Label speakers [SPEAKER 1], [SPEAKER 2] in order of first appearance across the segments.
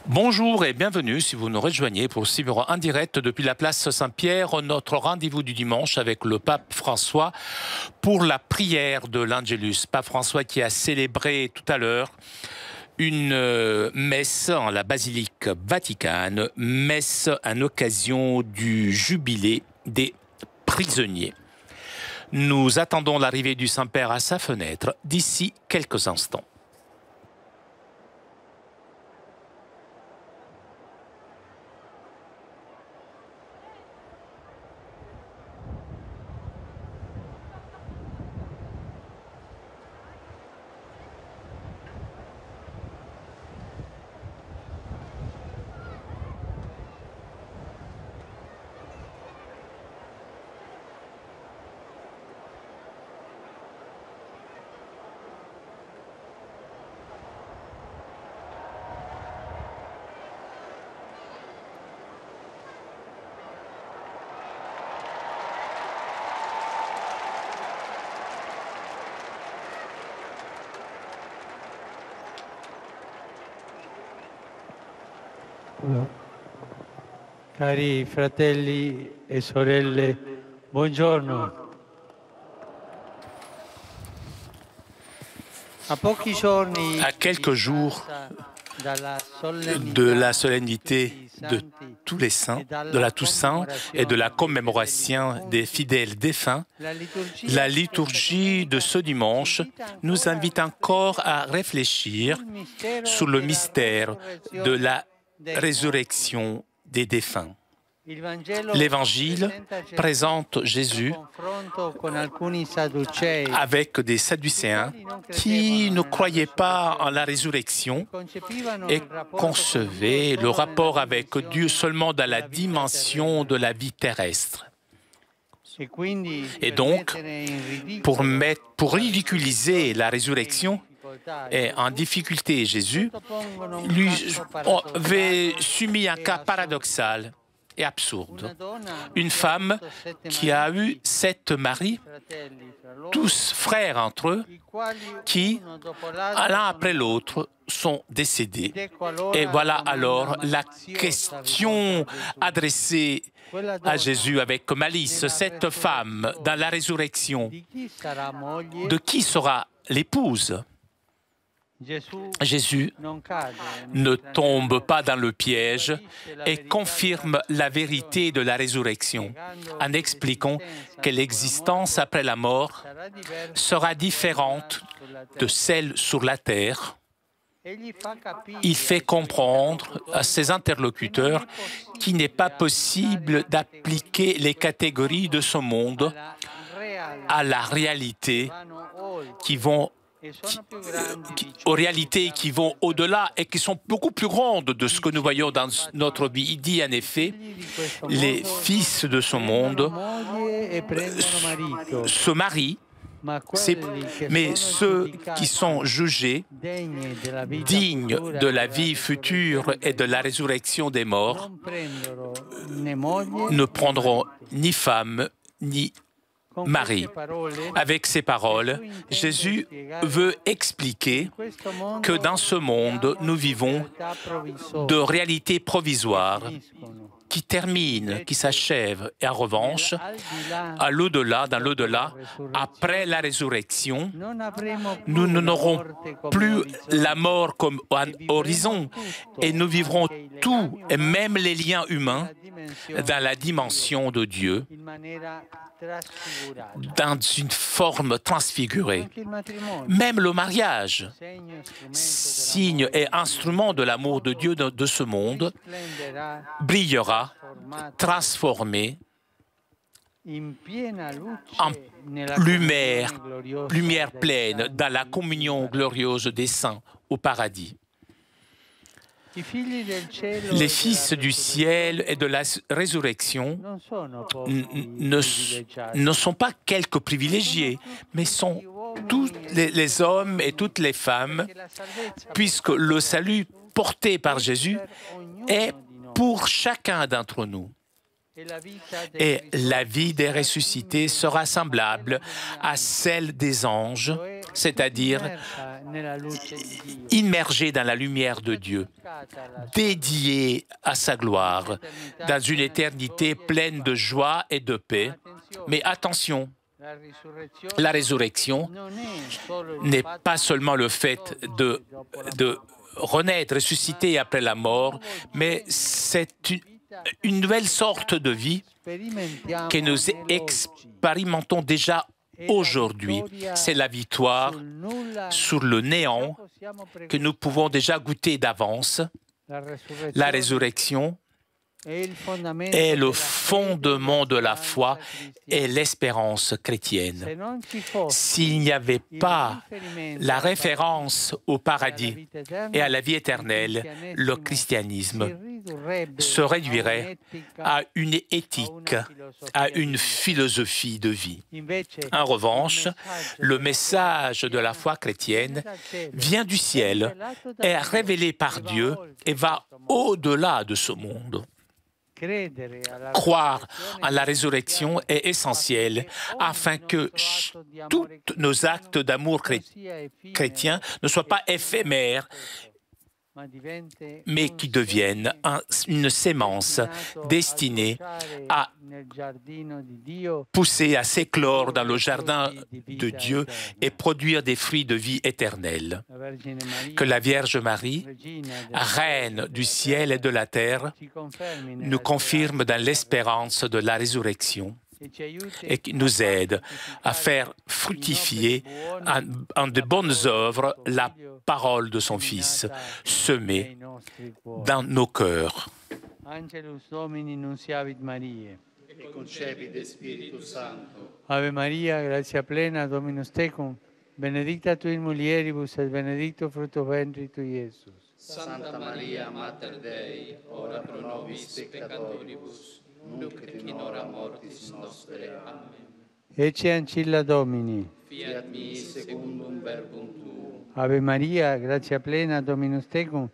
[SPEAKER 1] Bonjour et bienvenue si vous nous rejoignez pour suivre en direct depuis la place Saint-Pierre notre rendez-vous du dimanche avec le pape François pour la prière de l'Angelus. Pape François qui a célébré tout à l'heure une messe en la basilique Vaticane, messe en occasion du jubilé des prisonniers. Nous attendons l'arrivée du Saint-Père à sa fenêtre d'ici quelques instants.
[SPEAKER 2] Cari fratelli e sorelle, buongiorno.
[SPEAKER 1] À quelques jours de la solennité de tous les saints, de la Toussaint et de la commémoration des fidèles défunts, la liturgie de ce dimanche nous invite encore à réfléchir sur le mystère de la résurrection des défunts. L'Évangile présente Jésus avec des Sadducéens qui ne croyaient pas en la résurrection et concevaient le rapport avec Dieu seulement dans la dimension de la vie terrestre. Et donc, pour ridiculiser la résurrection, et en difficulté Jésus, lui avait soumis un cas paradoxal et absurde. Une femme qui a eu 7 maris, tous frères entre eux, qui, l'un après l'autre, sont décédés. Et voilà alors la question adressée à Jésus avec malice. Cette femme, dans la résurrection, de qui sera l'épouse ? Jésus ne tombe pas dans le piège et confirme la vérité de la résurrection en expliquant que l'existence après la mort sera différente de celle sur la terre. Il fait comprendre à ses interlocuteurs qu'il n'est pas possible d'appliquer les catégories de ce monde à la réalité aux réalités qui vont au-delà et qui sont beaucoup plus grandes de ce que nous voyons dans notre vie. Il dit en effet, les fils de ce monde se marient, mais ceux qui sont jugés dignes de la vie future et de la résurrection des morts ne prendront ni femme ni Marie. Avec ces paroles, Jésus veut expliquer que dans ce monde, nous vivons de réalités provisoires qui terminent, qui s'achèvent. Et en revanche, à l'au-delà, dans l'au-delà, après la résurrection, nous n'aurons plus la mort comme horizon et nous vivrons tout, et même les liens humains, dans la dimension de Dieu, dans une forme transfigurée. Même le mariage, signe et instrument de l'amour de Dieu de ce monde, brillera, transformé en lumière pleine dans la communion glorieuse des saints au paradis. Les fils du ciel et de la résurrection ne sont pas quelques privilégiés, mais sont tous les hommes et toutes les femmes, puisque le salut porté par Jésus est pour chacun d'entre nous. Et la vie des ressuscités sera semblable à celle des anges, c'est-à-dire immergés dans la lumière de Dieu, dédiés à sa gloire, dans une éternité pleine de joie et de paix. Mais attention, la résurrection n'est pas seulement le fait de renaître, ressusciter après la mort, mais c'est une nouvelle sorte de vie que nous expérimentons déjà aujourd'hui. C'est la victoire sur le néant que nous pouvons déjà goûter d'avance. La résurrection est le fondement de la foi et l'espérance chrétienne. S'il n'y avait pas la référence au paradis et à la vie éternelle, le christianisme se réduirait à une éthique, à une philosophie de vie. En revanche, le message de la foi chrétienne vient du ciel, est révélé par Dieu et va au-delà de ce monde. Croire à la résurrection est essentiel afin que tous nos actes d'amour chrétien ne soient pas éphémères, mais qui deviennent une sémence destinée à pousser, à s'éclore dans le jardin de Dieu et produire des fruits de vie éternelle. Que la Vierge Marie, Reine du ciel et de la terre, nous confirme dans l'espérance de la résurrection et qui nous aide à faire fructifier en de bonnes œuvres la parole de son Fils, semée dans nos cœurs.
[SPEAKER 2] Angelus Domini nunciavit Mariae.
[SPEAKER 3] Et concepit Spiritus Sancto.
[SPEAKER 2] Ave Maria, gratia plena, Dominus tecum, benedicta tu in mulieribus et benedictus fructus ventris tui, Iesus.
[SPEAKER 3] Santa Maria, Mater Dei, ora pro nobis peccatoribus, nunc et in hora mortis nostre. Amen.
[SPEAKER 2] Ecce ancilla Domini.
[SPEAKER 3] Fiat mi secundum verbum tuum.
[SPEAKER 2] Ave Maria, gratia plena, Dominus tecum,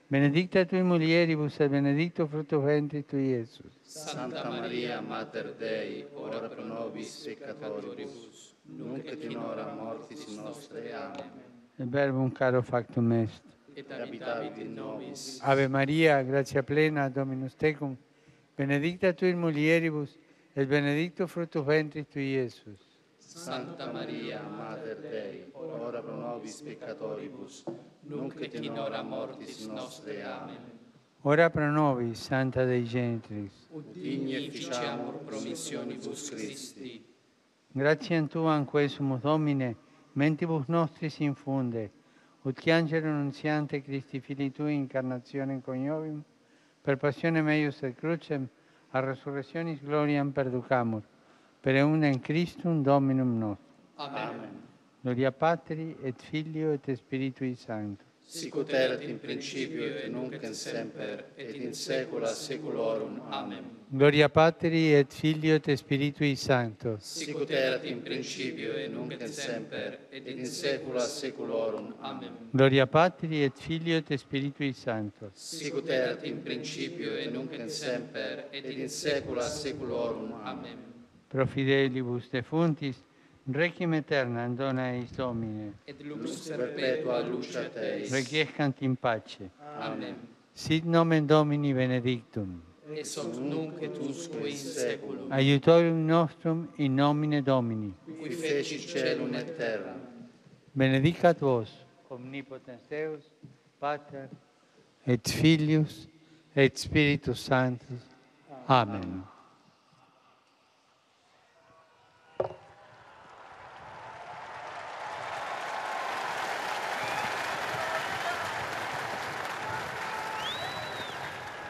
[SPEAKER 2] benedicta tu in mulieribus et benedictus fructus ventris tui, Iesus.
[SPEAKER 3] Santa Maria, Mater Dei, ora pro nobis peccatoribus, nunc et in hora mortis nostre. Amen.
[SPEAKER 2] Il verbum caro factum est.
[SPEAKER 3] Et habitavit in nobis.
[SPEAKER 2] Ave Maria, gratia plena, Dominus tecum, benedicta tu in mulieribus et benedictus fructus ventris tui, Iesus.
[SPEAKER 3] Santa Maria, Mater Dei, ora pro nobis peccatoribus, nunc et in hora mortis nostre. Amen.
[SPEAKER 2] Ora pro nobis, Santa Dei Gentris.
[SPEAKER 3] Ut digni efficiamur promissionibus Christi.
[SPEAKER 2] Gratiam Tuam quesumus Domine, mentibus nostris infunde, ut che angelo nunziante Christi Filii Tui incarnationem coniovium, per passionem eius et crucem, a resurrectionis gloriam perducamur, per eundem Christum Dominum nostrum.
[SPEAKER 3] Amen.
[SPEAKER 2] Gloria Patri et Filio et Spiritui Sancto.
[SPEAKER 3] Sicut erat in principio et nunc et semper et in saecula saeculorum. Amen.
[SPEAKER 2] Gloria Patri et Filio et Spiritui Sancto.
[SPEAKER 3] Sicut erat in principio et nunc et semper et in saecula saeculorum. Amen.
[SPEAKER 2] Gloria Patri et Filio et Spiritui Sancto.
[SPEAKER 3] Sicut erat in principio et nunc et semper et in saecula saeculorum. Amen.
[SPEAKER 2] Pro fidelibus defuntis, requiem aeternam dona eis Domine.
[SPEAKER 3] Et lux perpetua luceat eis.
[SPEAKER 2] Requiescant in pace.
[SPEAKER 3] Amen.
[SPEAKER 2] Sit nomen Domini benedictum.
[SPEAKER 3] Et sunt nunc et usque in saeculum.
[SPEAKER 2] Aiutorium nostrum in nomine Domini.
[SPEAKER 3] Qui feci caelum et terra.
[SPEAKER 2] Benedicat vos, omnipotens Deus, Pater, et Filius, et Spiritus Sanctus. Amen.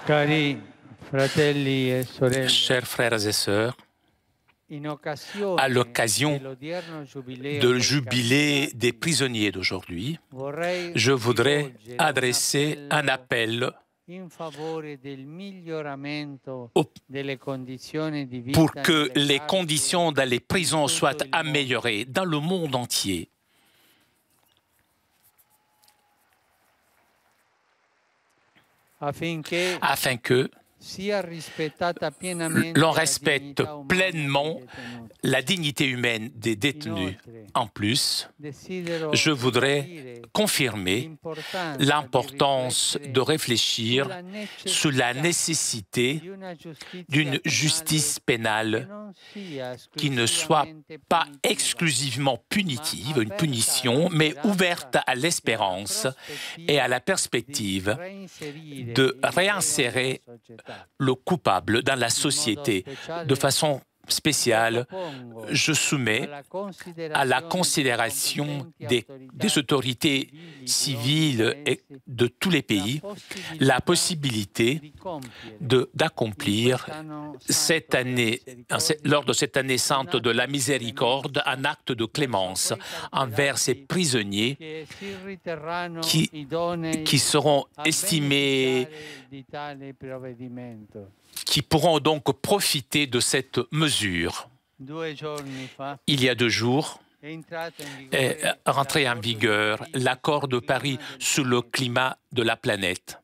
[SPEAKER 2] Cari fratelli e sorelle,
[SPEAKER 1] Chers frères et sœurs,
[SPEAKER 2] in occasione
[SPEAKER 1] à l'occasion
[SPEAKER 2] dell'odierno
[SPEAKER 1] de jubilé des prisonniers d'aujourd'hui,
[SPEAKER 2] vorrei
[SPEAKER 1] je voudrais
[SPEAKER 2] rivolgere
[SPEAKER 1] adresser un appel
[SPEAKER 2] in favore del miglioramento
[SPEAKER 1] Au-
[SPEAKER 2] delle condizioni di vita
[SPEAKER 1] pour que
[SPEAKER 2] nelle
[SPEAKER 1] les
[SPEAKER 2] carceri
[SPEAKER 1] conditions dans les prisons
[SPEAKER 2] di
[SPEAKER 1] soient
[SPEAKER 2] tutto il mondo,
[SPEAKER 1] améliorées dans le monde entier,
[SPEAKER 2] affinché
[SPEAKER 1] afin que l'on respecte pleinement la dignité humaine des détenus. En plus, je voudrais confirmer l'importance de réfléchir sur la nécessité d'une justice pénale qui ne soit pas exclusivement punitive, une punition, mais ouverte à l'espérance et à la perspective de réinsérer le coupable dans la société. De façon spéciale, je soumets à la considération des autorités civiles et de tous les pays la possibilité d'accomplir cette année, lors de cette année sainte de la miséricorde, un acte de clémence envers ces prisonniers qui seront estimés, qui pourront donc profiter de cette mesure. Il y a 2 jours, est rentré en vigueur l'accord de Paris sur le climat de la planète.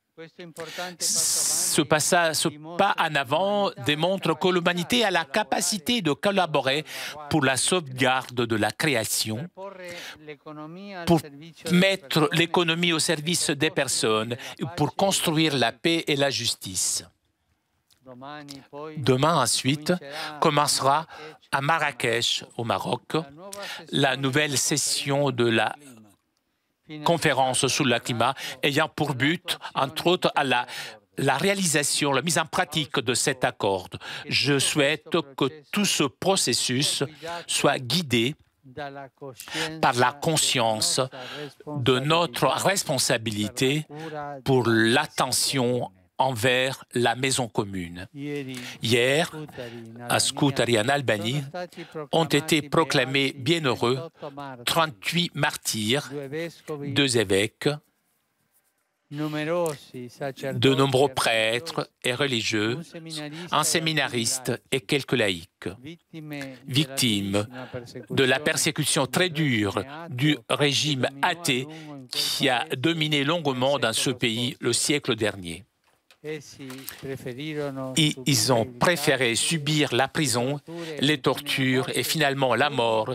[SPEAKER 1] Ce pas en avant démontre que l'humanité a la capacité de collaborer pour la sauvegarde de la création, pour mettre l'économie au service des personnes, pour construire la paix et la justice. Demain, ensuite, commencera à Marrakech, au Maroc, la nouvelle session de la conférence sur le climat, ayant pour but, entre autres, à la réalisation, la mise en pratique de cet accord. Je souhaite que tout ce processus soit guidé par la conscience de notre responsabilité pour l'attention envers la maison commune. Hier, à Scutari en Albanie, ont été proclamés bienheureux 38 martyrs, 2 évêques, de nombreux prêtres et religieux, un séminariste et quelques laïcs, victimes de la persécution très dure du régime athée qui a dominé longuement dans ce pays le siècle dernier. Ils ont préféré subir la prison, les tortures et finalement la mort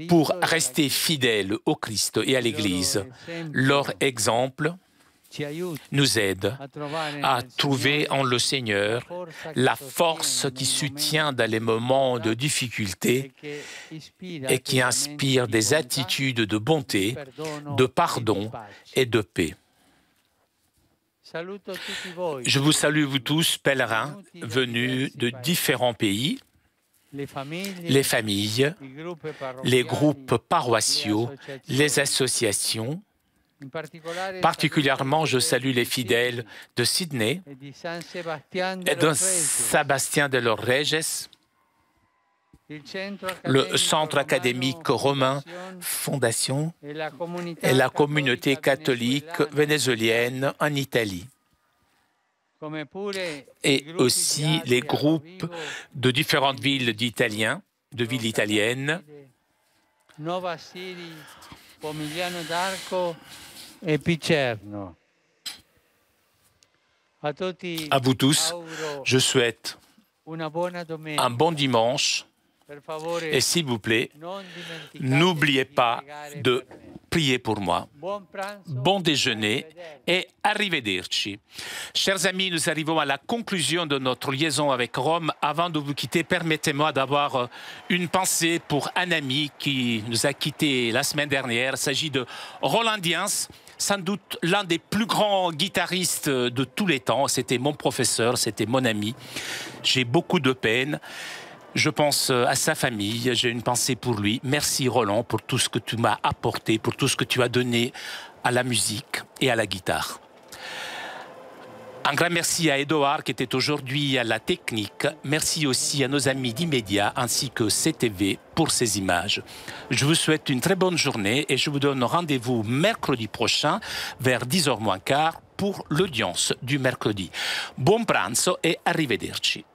[SPEAKER 1] pour rester fidèles au Christ et à l'Église. Leur exemple nous aide à trouver en le Seigneur la force qui soutient dans les moments de difficulté et qui inspire des attitudes de bonté, de pardon et de paix. Je vous salue, vous tous, pèlerins, venus de différents pays, les familles, les groupes paroissiaux, les associations. Particulièrement, je salue les fidèles de Sydney et de Sébastien de los Reyes, le Centre académique romain, Fondation et la communauté catholique vénézuélienne en Italie. Et aussi les groupes de différentes villes italiennes,
[SPEAKER 2] Nova Siri, Pomigliano d'Arco et Picerno.
[SPEAKER 1] À vous tous, je souhaite un bon dimanche. Et s'il vous plaît, n'oubliez pas de prier pour moi. Bon déjeuner et arrivederci. Chers amis, nous arrivons à la conclusion de notre liaison avec Rome. Avant de vous quitter, permettez-moi d'avoir une pensée pour un ami qui nous a quittés la semaine dernière. Il s'agit de Roland Dyens, sans doute l'un des plus grands guitaristes de tous les temps. C'était mon professeur, c'était mon ami. J'ai beaucoup de peine. Je pense à sa famille, j'ai une pensée pour lui. Merci Roland pour tout ce que tu m'as apporté, pour tout ce que tu as donné à la musique et à la guitare. Un grand merci à Edouard qui était aujourd'hui à la technique. Merci aussi à nos amis d'Immédiat ainsi que CTV pour ces images. Je vous souhaite une très bonne journée et je vous donne rendez-vous mercredi prochain vers 10h moins quart pour l'audience du mercredi. Buon pranzo et arrivederci.